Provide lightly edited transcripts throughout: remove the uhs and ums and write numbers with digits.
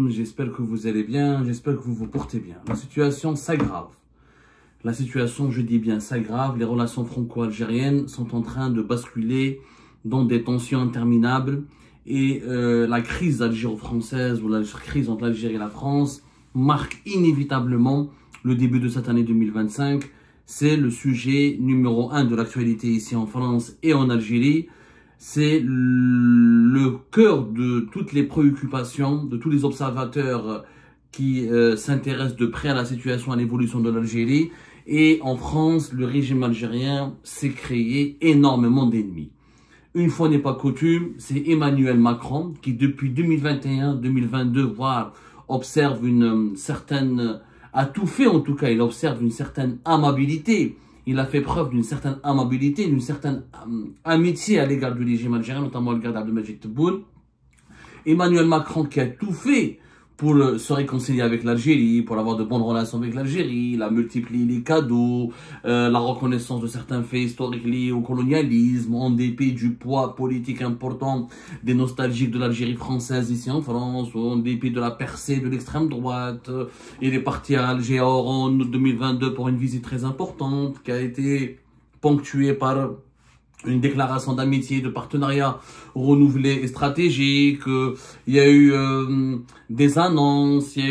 J'espère que vous allez bien, j'espère que vous vous portez bien. La situation s'aggrave. La situation, je dis bien, s'aggrave. Les relations franco-algériennes sont en train de basculer dans des tensions interminables. Et la crise algéro-française ou la crise entre l'Algérie et la France marque inévitablement le début de cette année 2025. C'est le sujet numéro 1 de l'actualité ici en France et en Algérie. C'est le cœur de toutes les préoccupations, de tous les observateurs qui s'intéressent de près à la situation, à l'évolution de l'Algérie. Et en France, le régime algérien s'est créé énormément d'ennemis. Une fois n'est pas coutume, c'est Emmanuel Macron qui depuis 2021-2022, voire observe une certaine, a tout fait en tout cas, il observe une certaine amabilité. Il a fait preuve d'une certaine amabilité, d'une certaine amitié à l'égard du régime algérien, notamment à l'égard d'Abdelmadjid Tebboune. Emmanuel Macron qui a tout fait pour se réconcilier avec l'Algérie, pour avoir de bonnes relations avec l'Algérie, il a multiplié les cadeaux, la reconnaissance de certains faits historiques liés au colonialisme, en dépit du poids politique important des nostalgiques de l'Algérie française ici en France, en dépit de la percée de l'extrême droite. Il est parti à Alger en août 2022 pour une visite très importante qui a été ponctuée par une déclaration d'amitié, de partenariat renouvelé et stratégique. Il y a eu des annonces, il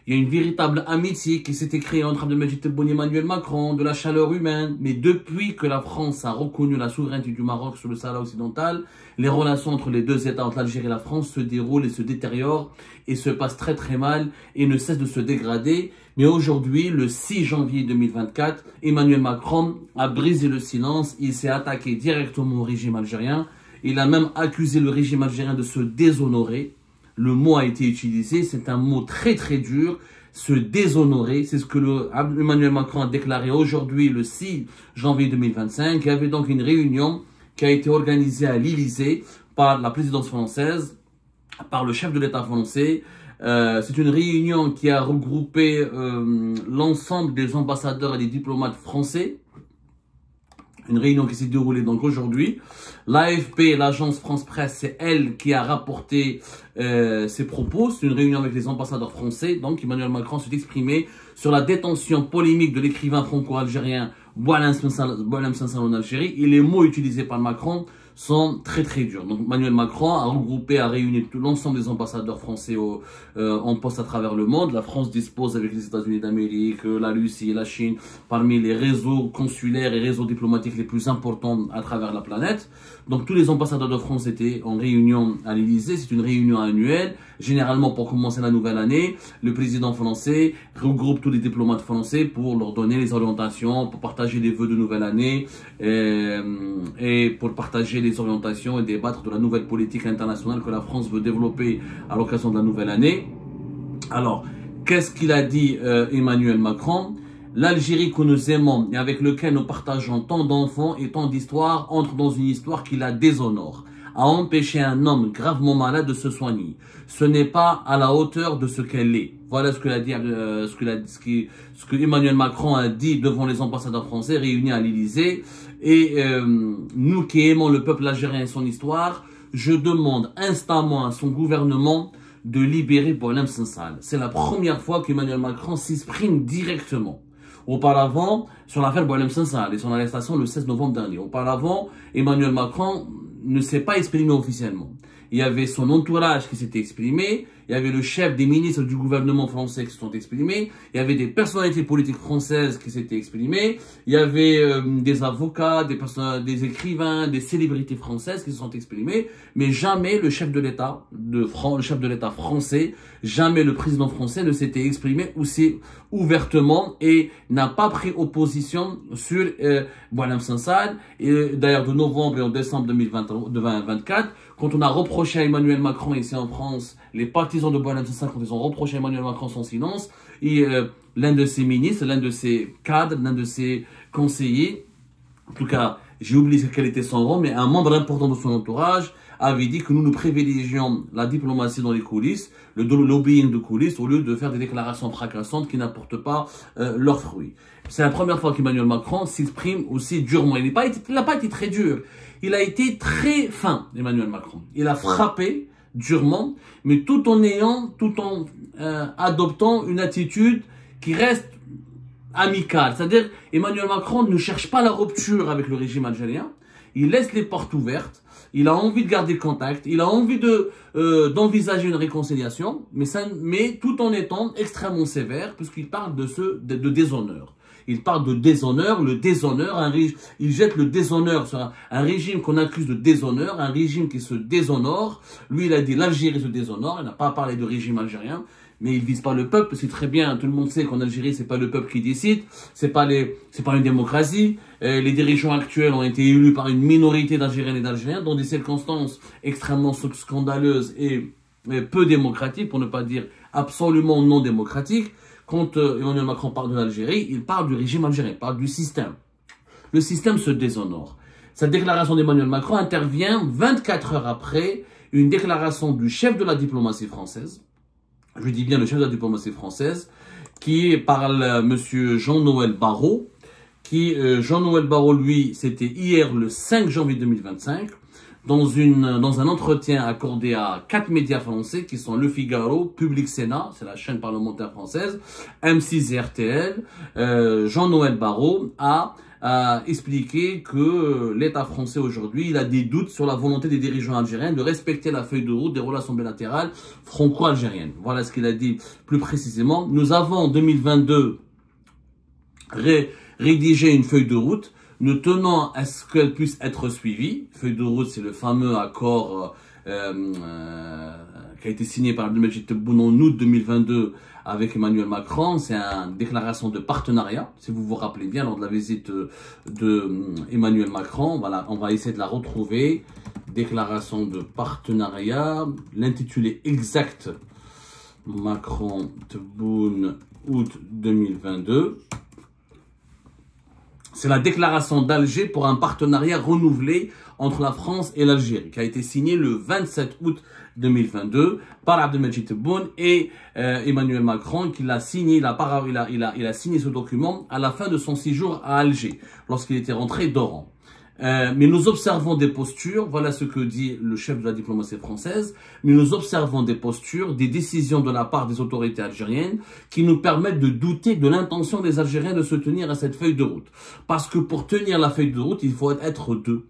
y a une véritable amitié qui s'était créée entre Abdelmadjid Tebboune et Emmanuel Macron, de la chaleur humaine. Mais depuis que la France a reconnu la souveraineté du Maroc sur le Sahara occidental, les relations entre les deux États, entre l'Algérie et la France, se déroulent et se détériorent et se passent très très mal et ne cessent de se dégrader. Mais aujourd'hui, le 6 janvier 2024, Emmanuel Macron a brisé le silence. Il s'est attaqué directement au régime algérien. Il a même accusé le régime algérien de se déshonorer. Le mot a été utilisé, c'est un mot très très dur, se déshonorer. C'est ce que Emmanuel Macron a déclaré aujourd'hui, le 6 janvier 2025. Il y avait donc une réunion qui a été organisée à l'Élysée par la présidence française, par le chef de l'État français. C'est une réunion qui a regroupé l'ensemble des ambassadeurs et des diplomates français. Une réunion qui s'est déroulée donc aujourd'hui. L'AFP, l'agence France Presse, c'est elle qui a rapporté ses propos. C'est une réunion avec les ambassadeurs français. Donc Emmanuel Macron s'est exprimé sur la détention polémique de l'écrivain franco-algérien Boualem Sansal en Algérie. Et les mots utilisés par Macron sont très très durs. Donc Emmanuel Macron a regroupé, a réuni l'ensemble des ambassadeurs français en poste à travers le monde. La France dispose avec les États-Unis d'Amérique, la Russie et la Chine parmi les réseaux consulaires et réseaux diplomatiques les plus importants à travers la planète. Donc tous les ambassadeurs de France étaient en réunion à l'Élysée. C'est une réunion annuelle. Généralement pour commencer la nouvelle année, le président français regroupe tous les diplomates français pour leur donner les orientations, pour partager les vœux de nouvelle année et pour partager les orientations et débattre de la nouvelle politique internationale que la France veut développer à l'occasion de la nouvelle année. Alors, qu'est-ce qu'il a dit Emmanuel Macron? L'Algérie que nous aimons et avec laquelle nous partageons tant d'enfants et tant d'histoires entre dans une histoire qui la déshonore, a empêché un homme gravement malade de se soigner. Ce n'est pas à la hauteur de ce qu'elle est. Voilà ce que Emmanuel Macron a dit devant les ambassadeurs français réunis à l'Élysée. Et nous qui aimons le peuple algérien et son histoire, je demande instamment à son gouvernement de libérer Boualem Sansal. C'est la première fois qu'Emmanuel Macron s'exprime directement. Auparavant, sur l'affaire Boualem Sansal et son arrestation le 16 novembre dernier. Auparavant, Emmanuel Macron ne s'est pas exprimé officiellement. Il y avait son entourage qui s'était exprimé, il y avait le chef des ministres du gouvernement français qui se sont exprimés, il y avait des personnalités politiques françaises qui s'étaient exprimées, il y avait des avocats, des écrivains, des célébrités françaises qui se sont exprimées, mais jamais le chef de l'État français, jamais le président français ne s'était exprimé aussi ouvertement et n'a pas pris opposition sur Boualem Sansal. Et d'ailleurs de novembre et en décembre 2024, quand on a reproché à Emmanuel Macron ici en France, les partisans de Boualem Sansal, quand ils ont reproché à Emmanuel Macron son silence, et l'un de ses ministres, l'un de ses cadres, l'un de ses conseillers, en tout cas j'ai oublié quel était son rang, mais un membre important de son entourage avait dit que nous privilégions la diplomatie dans les coulisses, le lobbying de coulisses, au lieu de faire des déclarations fracassantes qui n'apportent pas leurs fruits. C'est la première fois qu'Emmanuel Macron s'exprime aussi durement. Il n'a pas été très dur. Il a été très fin, Emmanuel Macron. Il a frappé durement, mais tout en adoptant une attitude qui reste amicale. C'est-à-dire, Emmanuel Macron ne cherche pas la rupture avec le régime algérien. Il laisse les portes ouvertes. Il a envie de garder contact. Il a envie d'envisager une réconciliation, mais tout en étant extrêmement sévère, puisqu'il parle de déshonneur. Il parle de déshonneur, il jette le déshonneur sur un régime qu'on accuse de déshonneur, un régime qui se déshonore. Lui, il a dit l'Algérie se déshonore, il n'a pas parlé de régime algérien, mais il vise pas le peuple, c'est très bien, tout le monde sait qu'en Algérie, c'est pas le peuple qui décide, c'est pas une démocratie. Les dirigeants actuels ont été élus par une minorité d'Algériennes et d'Algériens dans des circonstances extrêmement scandaleuses et peu démocratiques, pour ne pas dire absolument non démocratiques. Quand Emmanuel Macron parle de l'Algérie, il parle du régime algérien, il parle du système. Le système se déshonore. Cette déclaration d'Emmanuel Macron intervient 24 heures après une déclaration du chef de la diplomatie française. Je dis bien le chef de la diplomatie française, qui parle M. Jean-Noël Barrot. Jean-Noël Barrot, lui, c'était hier le 5 janvier 2025. Dans un entretien accordé à 4 médias français qui sont Le Figaro, Public Sénat, c'est la chaîne parlementaire française, M6 et RTL, Jean-Noël Barrot a expliqué que l'État français aujourd'hui, il a des doutes sur la volonté des dirigeants algériens de respecter la feuille de route des relations bilatérales franco-algériennes. Voilà ce qu'il a dit plus précisément. Nous avons en 2022 rédigé une feuille de route. Nous tenons à ce qu'elle puisse être suivie. Feuille de route, c'est le fameux accord qui a été signé par Abdelmajid Tebboune en août 2022 avec Emmanuel Macron. C'est une déclaration de partenariat, si vous vous rappelez bien, lors de la visite de Emmanuel Macron. Voilà, on va essayer de la retrouver. Déclaration de partenariat, l'intitulé exact, Macron-Tebboune, août 2022. C'est la déclaration d'Alger pour un partenariat renouvelé entre la France et l'Algérie, qui a été signée le 27 août 2022 par Abdelmajid Tebboune et Emmanuel Macron, qui l'a signé. Il a signé ce document à la fin de son séjour à Alger, lorsqu'il était rentré d'Oran. Mais nous observons des postures, voilà ce que dit le chef de la diplomatie française, mais nous observons des postures, des décisions de la part des autorités algériennes qui nous permettent de douter de l'intention des Algériens de se tenir à cette feuille de route. Parce que pour tenir la feuille de route, il faut être deux.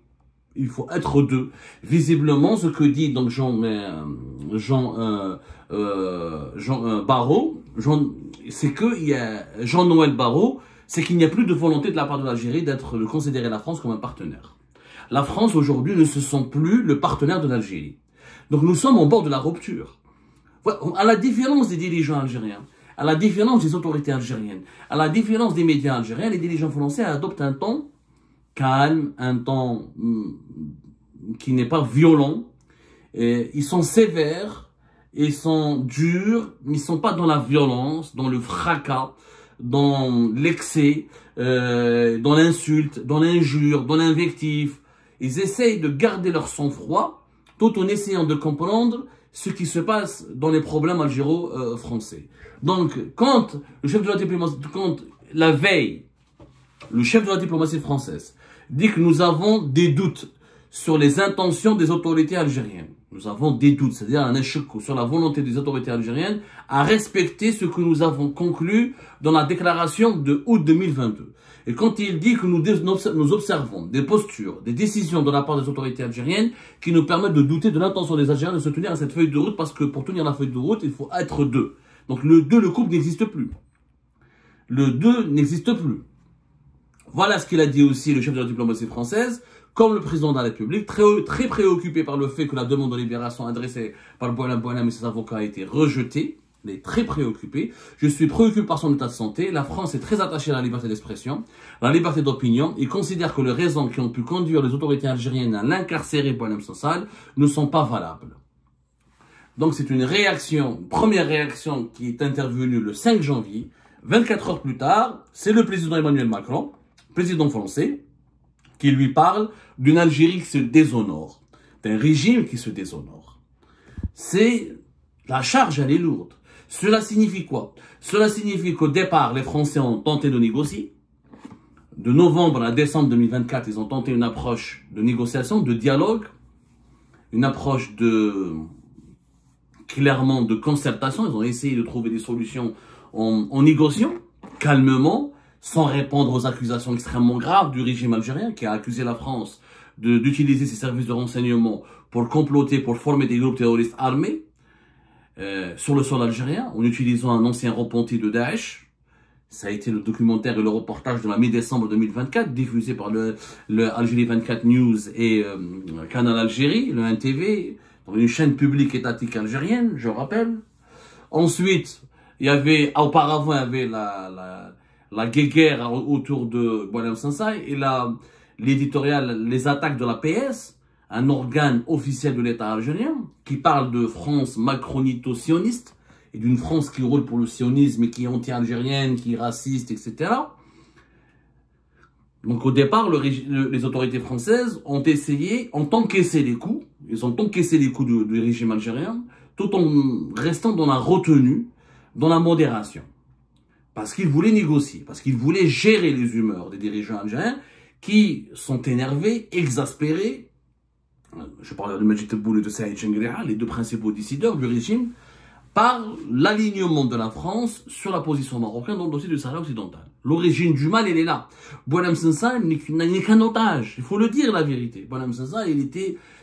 Il faut être deux. Visiblement, ce que dit donc Barrot, c'est que Jean-Noël Barrot, c'est qu'il n'y a plus de volonté de la part de l'Algérie de considérer la France comme un partenaire. La France, aujourd'hui, ne se sent plus le partenaire de l'Algérie. Donc nous sommes au bord de la rupture. À la différence des dirigeants algériens, à la différence des autorités algériennes, à la différence des médias algériens, les dirigeants français adoptent un ton calme, un ton qui n'est pas violent. Ils sont sévères, ils sont durs, mais ils ne sont pas dans la violence, dans le fracas, dans l'excès, dans l'insulte, dans l'injure, dans l'invectif. Ils essayent de garder leur sang-froid tout en essayant de comprendre ce qui se passe dans les problèmes algéro-français. Donc, quand la veille, le chef de la diplomatie française dit que nous avons des doutes sur les intentions des autorités algériennes. Nous avons des doutes, c'est-à-dire un échec sur la volonté des autorités algériennes à respecter ce que nous avons conclu dans la déclaration de août 2022. Et quand il dit que nous observons des postures, des décisions de la part des autorités algériennes qui nous permettent de douter de l'intention des Algériens de se tenir à cette feuille de route, parce que pour tenir la feuille de route, il faut être deux. Donc le couple n'existe plus. Le deux n'existe plus. Voilà ce qu'il a dit aussi le chef de la diplomatie française, comme le président de la République, très préoccupé par le fait que la demande de libération adressée par Boualem et ses avocats a été rejetée. Il est très préoccupé. Je suis préoccupé par son état de santé. La France est très attachée à la liberté d'expression, à la liberté d'opinion. Il considère que les raisons qui ont pu conduire les autorités algériennes à l'incarcérer Boualem Sansal ne sont pas valables. Donc c'est une première réaction qui est intervenue le 5 janvier. 24 heures plus tard, c'est le président Emmanuel Macron, président français, qui lui parle d'une Algérie qui se déshonore, d'un régime qui se déshonore. La charge, elle est lourde. Cela signifie quoi? Cela signifie qu'au départ, les Français ont tenté de négocier. De novembre à décembre 2024, ils ont tenté une approche de négociation, de dialogue, une approche clairement de concertation. Ils ont essayé de trouver des solutions en négociant, calmement, sans répondre aux accusations extrêmement graves du régime algérien qui a accusé la France d'utiliser ses services de renseignement pour comploter, pour former des groupes terroristes armés sur le sol algérien, en utilisant un ancien repenti de Daesh. Ça a été le documentaire et le reportage de la mi-décembre 2024, diffusé par le Algérie 24 News et Canal Algérie, le NTV, dans une chaîne publique étatique algérienne, je rappelle. Ensuite, auparavant, il y avait la guéguerre autour de Boualem Sansal et l'éditorial Les attaques de la PS, un organe officiel de l'État algérien, qui parle de France macronito-sioniste, et d'une France qui roule pour le sionisme et qui est anti-algérienne, qui est raciste, etc. Donc au départ, les autorités françaises ont encaissé les coups, ils ont encaissé les coups du régime algérien, tout en restant dans la retenue, dans la modération. Parce qu'ils voulaient négocier, parce qu'ils voulaient gérer les humeurs des dirigeants algériens qui sont énervés, exaspérés. Je parle de Majid Tebboune et de Saïd Chengueria, les deux principaux décideurs du régime, par l'alignement de la France sur la position marocaine dans le dossier du Sahara occidental. L'origine du mal, elle est là. Boualem Sansal n'est qu'un otage. Il faut le dire, la vérité. Boualem Sansal,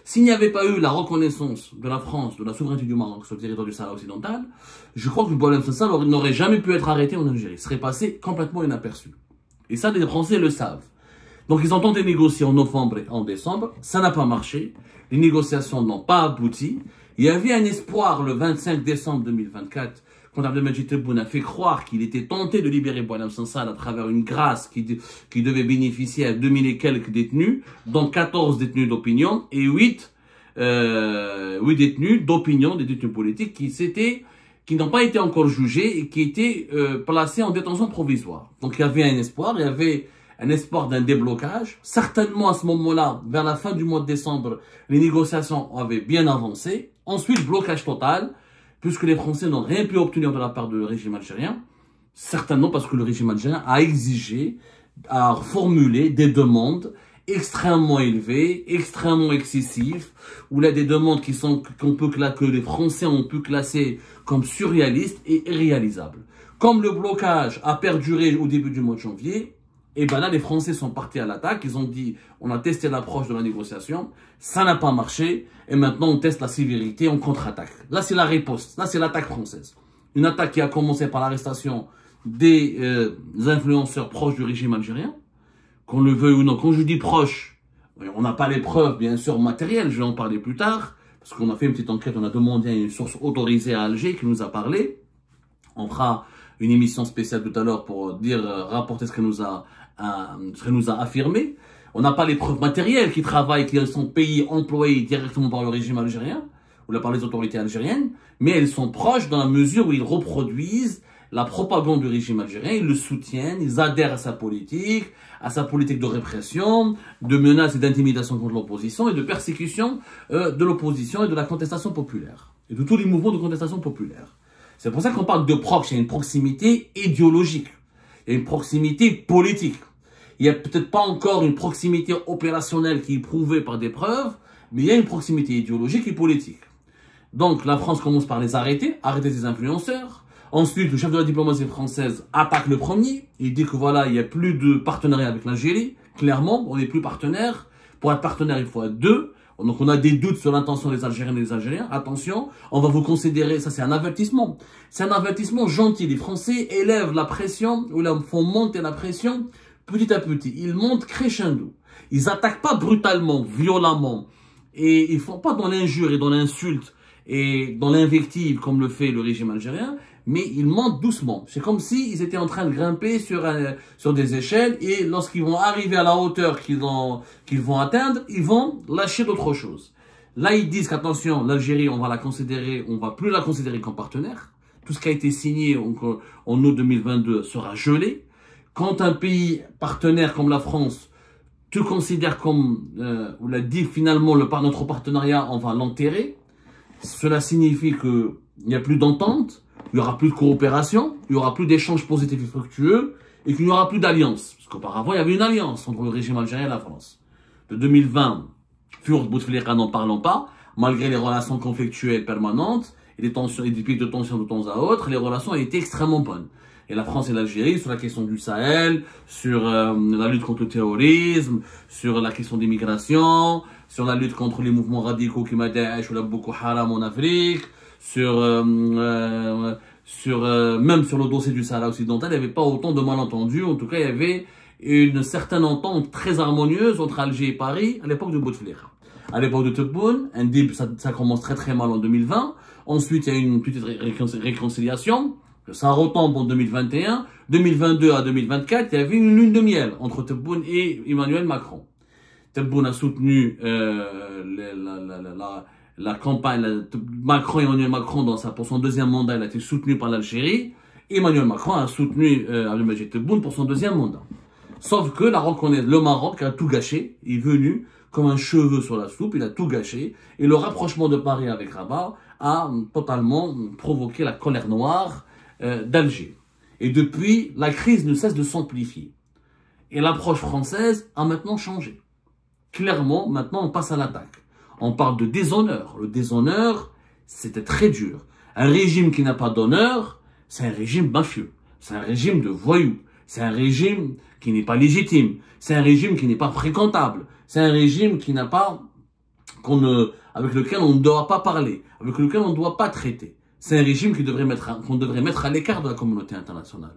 s'il n'y avait pas eu la reconnaissance de la France, de la souveraineté du Maroc sur le territoire du Sahara occidental, je crois que Boualem Sansal n'aurait jamais pu être arrêté en Algérie. Il serait passé complètement inaperçu. Et ça, les Français le savent. Donc, ils ont tenté de négocier en novembre et en décembre. Ça n'a pas marché. Les négociations n'ont pas abouti. Il y avait un espoir le 25 décembre 2024, quand Abdelmadjid Tebboune a fait croire qu'il était tenté de libérer Boualem Sansal à travers une grâce qui devait bénéficier à 2000 et quelques détenus, dont 14 détenus d'opinion et 8 détenus d'opinion, des détenus politiques qui n'ont pas été encore jugés et qui étaient placés en détention provisoire. Donc il y avait un espoir, d'un déblocage. Certainement à ce moment-là, vers la fin du mois de décembre, les négociations avaient bien avancé. Ensuite, blocage total, puisque les Français n'ont rien pu obtenir de la part du régime algérien. Certainement parce que le régime algérien a formulé des demandes extrêmement élevées, extrêmement excessives, où là des demandes que les Français ont pu classer comme surréalistes et irréalisables. Comme le blocage a perduré au début du mois de janvier, et ben là, les Français sont partis à l'attaque. Ils ont dit, on a testé l'approche de la négociation, ça n'a pas marché, et maintenant on teste la sévérité, on contre-attaque. Là, c'est la riposte, là, c'est l'attaque française. Une attaque qui a commencé par l'arrestation des influenceurs proches du régime algérien, qu'on le veuille ou non. Quand je dis proches, on n'a pas les preuves, bien sûr, matérielles, je vais en parler plus tard, parce qu'on a fait une petite enquête, on a demandé à une source autorisée à Alger qui nous a parlé. On fera une émission spéciale tout à l'heure pour rapporter ce qu'elle nous a affirmé. On n'a pas les preuves matérielles qui travaillent, qui sont payées, employées directement par le régime algérien, ou par les autorités algériennes, mais elles sont proches dans la mesure où ils reproduisent la propagande du régime algérien, ils le soutiennent, ils adhèrent à sa politique de répression, de menaces et d'intimidation contre l'opposition et de persécution de l'opposition et de la contestation populaire, et de tous les mouvements de contestation populaire. C'est pour ça qu'on parle de proche, il y a une proximité idéologique, il y a une proximité politique. Il n'y a peut-être pas encore une proximité opérationnelle qui est prouvée par des preuves, mais il y a une proximité idéologique et politique. Donc la France commence par les arrêter ces influenceurs. Ensuite, le chef de la diplomatie française attaque le premier. Il dit que voilà, il n'y a plus de partenariat avec l'Algérie. Clairement, on n'est plus partenaire. Pour être partenaire, il faut être deux. Donc on a des doutes sur l'intention des Algériennes et des Algériens. Attention, on va vous considérer, ça c'est un avertissement. C'est un avertissement gentil. Les Français élèvent la pression, ou là, font monter la pression petit à petit. Ils montent crescendo. Ils attaquent pas brutalement, violemment. Et ils font pas dans l'injure et dans l'insulte et dans l'invective comme le fait le régime algérien, mais ils montent doucement. C'est comme s'ils étaient en train de grimper sur des échelles et lorsqu'ils vont arriver à la hauteur qu'ils vont atteindre, ils vont lâcher d'autres choses. Là, ils disent qu'attention, l'Algérie, on va plus la considérer comme partenaire. Tout ce qui a été signé en août 2022 sera gelé. Quand un pays partenaire comme la France te considère comme, on l'a dit finalement, notre partenariat, on va l'enterrer. Cela signifie qu'il n'y a plus d'entente, il n'y aura plus de coopération, il n'y aura plus d'échanges positifs et fructueux, et qu'il n'y aura plus d'alliance. Parce qu'auparavant, il y avait une alliance entre le régime algérien et la France. De 2020, Fiourt Bouteflika n'en parlons pas, malgré les relations conflictuelles permanentes, et des tensions, et des pics de tension de temps à autre, les relations ont été extrêmement bonnes. Et la France et l'Algérie, sur la question du Sahel, sur la lutte contre le terrorisme, sur la question des migrations, sur la lutte contre les mouvements radicaux qui Daesh ou la Boko Haram en Afrique, même sur le dossier du Sahara occidental, il n'y avait pas autant de malentendus. En tout cas, il y avait une certaine entente très harmonieuse entre Alger et Paris à l'époque de Bouteflika. À l'époque de Tebboune, ça commence très très mal en 2020. Ensuite, il y a une petite réconciliation. Ça retombe en 2021. 2022 à 2024, il y avait une lune de miel entre Tebboune et Emmanuel Macron. Tebboune a soutenu la campagne, Emmanuel Macron, pour son deuxième mandat, il a été soutenu par l'Algérie. Emmanuel Macron a soutenu Abdelmadjid Tebboune pour son deuxième mandat. Sauf que le Maroc a tout gâché. Il est venu comme un cheveu sur la soupe, il a tout gâché. Et le rapprochement de Paris avec Rabat a totalement provoqué la colère noire d'Alger. Et depuis, la crise ne cesse de s'amplifier. Et l'approche française a maintenant changé. Clairement, maintenant, on passe à l'attaque. On parle de déshonneur. Le déshonneur, c'était très dur. Un régime qui n'a pas d'honneur, c'est un régime mafieux. C'est un régime de voyous. C'est un régime qui n'est pas légitime. C'est un régime qui n'est pas fréquentable. C'est un régime qui n'a pas, avec lequel on ne doit pas parler, avec lequel on ne doit pas traiter. C'est un régime qu'on devrait mettre à l'écart de la communauté internationale.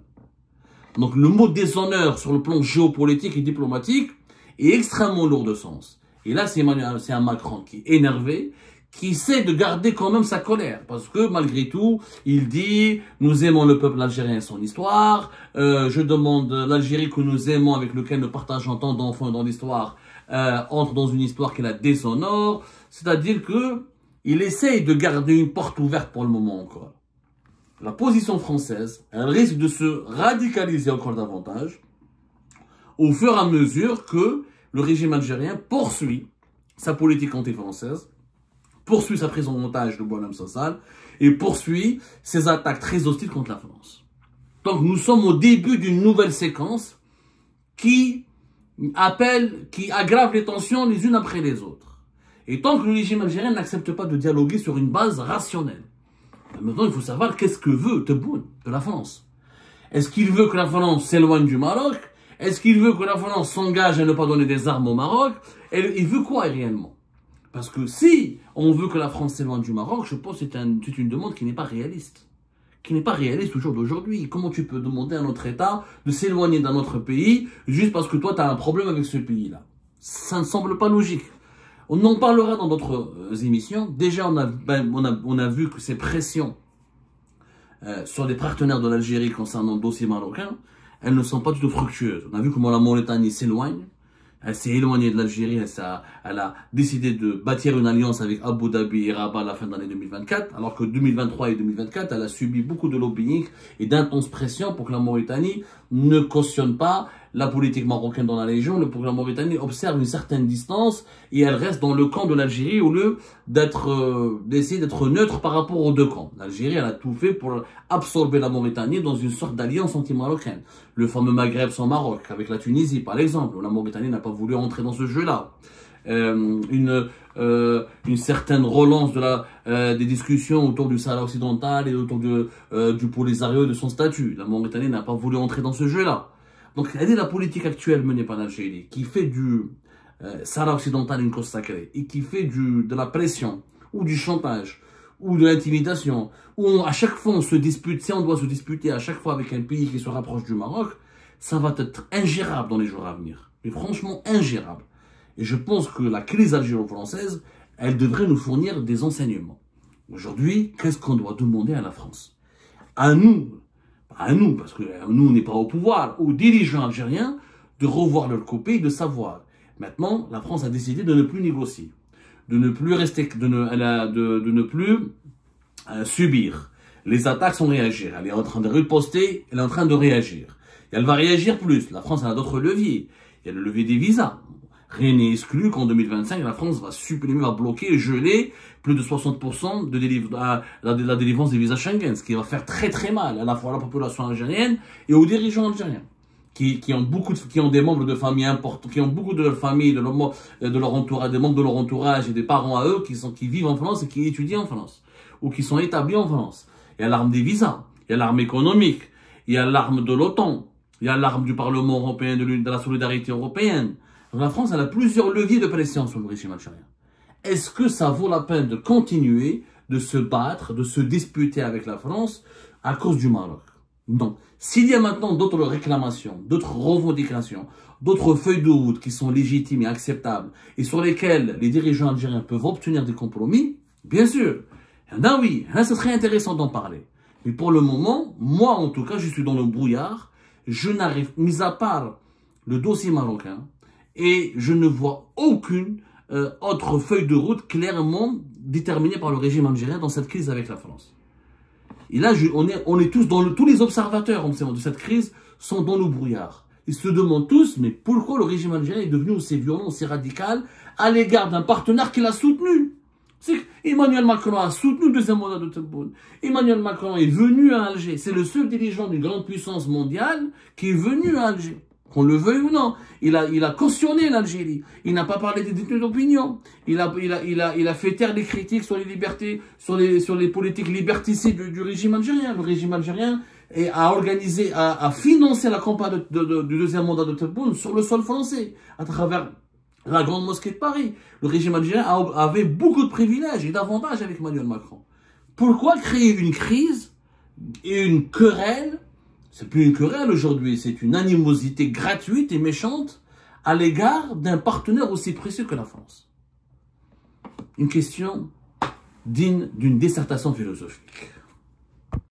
Donc le mot déshonneur sur le plan géopolitique et diplomatique est extrêmement lourd de sens. Et là, c'est un Macron qui est énervé, qui essaie de garder quand même sa colère. Parce que malgré tout, il dit « Nous aimons le peuple algérien et son histoire. Je demande l'Algérie que nous aimons, avec lequel nous partageons tant d'enfants dans l'histoire, entre dans une histoire qui la déshonore. » C'est-à-dire que il essaye de garder une porte ouverte pour le moment encore. La position française, elle risque de se radicaliser encore davantage au fur et à mesure que le régime algérien poursuit sa politique anti-française, poursuit sa prise en otage de Boualem Sansal et poursuit ses attaques très hostiles contre la France. Donc nous sommes au début d'une nouvelle séquence qui aggrave les tensions les unes après les autres. Et tant que le régime algérien n'accepte pas de dialoguer sur une base rationnelle, maintenant il faut savoir qu'est-ce que veut Tebboune de la France. Est-ce qu'il veut que la France s'éloigne du Maroc? Est-ce qu'il veut que la France s'engage à ne pas donner des armes au Maroc? Et il veut quoi réellement? Parce que si on veut que la France s'éloigne du Maroc, je pense que c'est une demande qui n'est pas réaliste. Qui n'est pas réaliste au jour d'aujourd'hui. Comment tu peux demander à notre État de s'éloigner d'un autre pays juste parce que toi tu as un problème avec ce pays-là? Ça ne semble pas logique. On en parlera dans d'autres émissions. Déjà, on a vu que ces pressions sur les partenaires de l'Algérie concernant le dossier marocain, elles ne sont pas du tout fructueuses. On a vu comment la Mauritanie s'éloigne. Elle s'est éloignée de l'Algérie. Elle a décidé de bâtir une alliance avec Abu Dhabi et Rabat à la fin de l'année 2024. Alors que 2023 et 2024, elle a subi beaucoup de lobbying et d'intenses pressions pour que la Mauritanie ne cautionne pas la politique marocaine dans la région, pour que la Mauritanie observe une certaine distance et elle reste dans le camp de l'Algérie au lieu d'essayer d'être neutre par rapport aux deux camps. L'Algérie, elle a tout fait pour absorber la Mauritanie dans une sorte d'alliance anti-marocaine. Le fameux Maghreb sans Maroc, avec la Tunisie par exemple, où la Mauritanie n'a pas voulu entrer dans ce jeu-là. Une certaine relance des discussions autour du Sahara occidental et autour du Polisario et de son statut. La Mauritanie n'a pas voulu entrer dans ce jeu-là. Donc, elle est la politique actuelle menée par l'Algérie, qui fait du Sahara occidental une cause sacrée, et qui fait de la pression, ou du chantage, ou de l'intimidation, où à chaque fois on se dispute, si on doit se disputer à chaque fois avec un pays qui se rapproche du Maroc, ça va être ingérable dans les jours à venir. Mais franchement, ingérable. Et je pense que la crise algéro-française, elle devrait nous fournir des enseignements. Aujourd'hui, qu'est-ce qu'on doit demander à la France? À nous, parce que nous, on n'est pas au pouvoir, aux dirigeants algériens, de revoir leur copie et de savoir. Maintenant, la France a décidé de ne plus négocier, de ne plus rester, de ne plus subir. Les attaques sont réagir. Elle est en train de riposter, elle est en train de réagir. Et elle va réagir plus. La France a d'autres leviers. Il y a le levier des visas. Rien n'est exclu qu'en 2025, la France va supprimer, va bloquer, geler plus de 60% de la délivrance des visas Schengen, ce qui va faire très très mal à la fois à la population algérienne et aux dirigeants algériens, qui ont des membres de famille importants, qui ont beaucoup de familles, de leur entourage, des membres de leur entourage et des parents à eux qui vivent en France et qui étudient en France, ou qui sont établis en France. Il y a l'arme des visas, il y a l'arme économique, il y a l'arme de l'OTAN, il y a l'arme du Parlement européen, de la solidarité européenne. La France, elle a plusieurs leviers de pression sur le régime algérien. Est-ce que ça vaut la peine de continuer de se battre, de se disputer avec la France à cause du Maroc? Non. S'il y a maintenant d'autres réclamations, d'autres revendications, d'autres feuilles de route qui sont légitimes et acceptables et sur lesquelles les dirigeants algériens peuvent obtenir des compromis, bien sûr. Là, oui, là, ce serait intéressant d'en parler. Mais pour le moment, moi, en tout cas, je suis dans le brouillard. Je n'arrive, mis à part le dossier marocain, et je ne vois aucune autre feuille de route clairement déterminée par le régime algérien dans cette crise avec la France. Et là, on est tous tous les observateurs de cette crise sont dans le brouillard. Ils se demandent tous, mais pourquoi le régime algérien est devenu aussi violent, aussi radical à l'égard d'un partenaire qu'il a soutenu? C'est Emmanuel Macron a soutenu le deuxième mandat de Tebboune. Emmanuel Macron est venu à Alger. C'est le seul dirigeant d'une grande puissance mondiale qui est venu à Alger. Qu'on le veuille ou non. Il a cautionné l'Algérie. Il n'a pas parlé des détenus d'opinion. Il a fait taire des critiques sur les libertés, sur les politiques liberticides du régime algérien. Le régime algérien a financé la campagne du deuxième mandat de Tebboune sur le sol français, à travers la grande mosquée de Paris. Le régime algérien avait beaucoup de privilèges et d'avantages avec Emmanuel Macron. Pourquoi créer une crise et une querelle? C'est plus une querelle aujourd'hui, c'est une animosité gratuite et méchante à l'égard d'un partenaire aussi précieux que la France. Une question digne d'une dissertation philosophique.